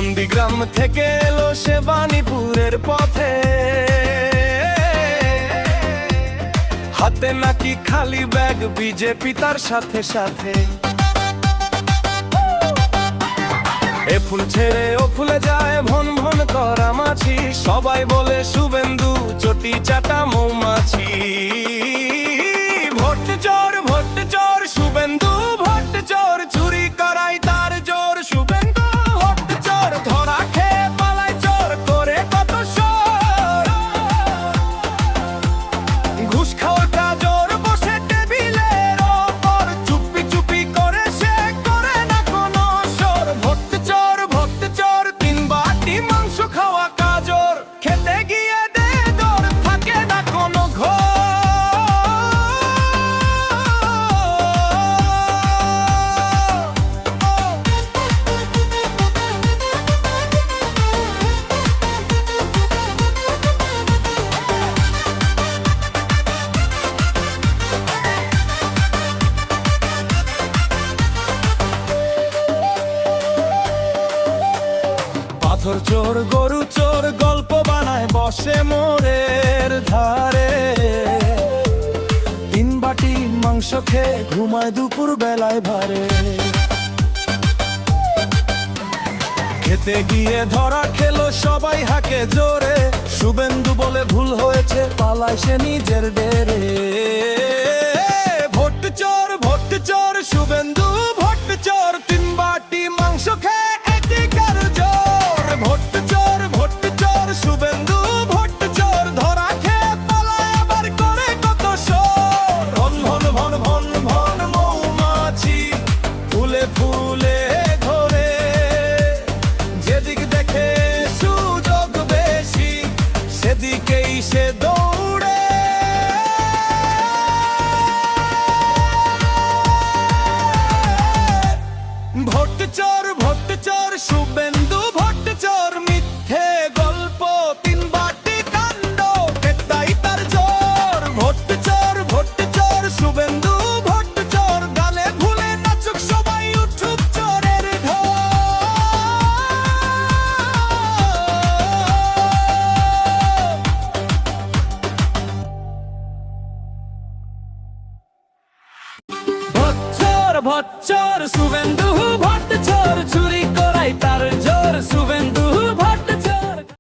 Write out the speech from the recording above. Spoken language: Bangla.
নন্দীগ্রাম থেকে এলো সে বাণীপুরের পথে, হাতে নাকি খালি ব্যাগ, বিজেপি তার সাথে সাথে। এ ফুল ছেড়ে ও ফুলে যায় ভন ভন করা মাছি, সবাই বলে শুভেন্দু চটি চাটা মৌমাছি। ভোট চোর শুভেন্দু, ভোট চোর চুরি করাই তার জোর। শুভেন্দু ভোট চোর, ধরা খেয়ে পালায় চোর করে কত সর। ঘুষ খাওয়াটা জোর বসে টেবিলের ওপর, চুপি চুপি করে সে করে না কোনো সর। ভোট চোর তিন বাটি মাংস খাওয়া কাজর, খেতে গিয়ে দে দর থাকে না কোনো ঘর। পাথর চোর গরু চোর গল্প বানায় বসে মোড়ের ধারে, তিন বাটি মাংস খেয়ে ঘুমায় দুপুর বেলায় ভারে। খেতে গিয়ে ধরা খেলো সবাই হাঁকে জোরে, শুভেন্দু বলে ভুল হয়েছে পালায় সে নিজের ডেরে। ভোট চোর শুভেন্দু, ভোট চোর তিন বাটি মাংস খেয়ে এদিকার জোর। ভোট চোর শুভেন্দু, ভোট চোর ধরা খেয়ে পালায় আবার করে কত সর। ভন ভন ভন ভন ভন মৌমাছি ফুলে ফুলে ধরে, যেদিক দেখে সুযোগ বেশি সেদিকেই সে দৌড়ে। ভোট চোর শুভেন্দু, ভোট চোর মিথ্যে গল্প তিন বাটি কাণ্ড, এটাই তার জোর। ভোট চোর শুভেন্দু, ভোট চোর গালে ভুলে নাচুক সবাই উঠুক চোরের ঢোল। ভোট চোর শুভেন্দু,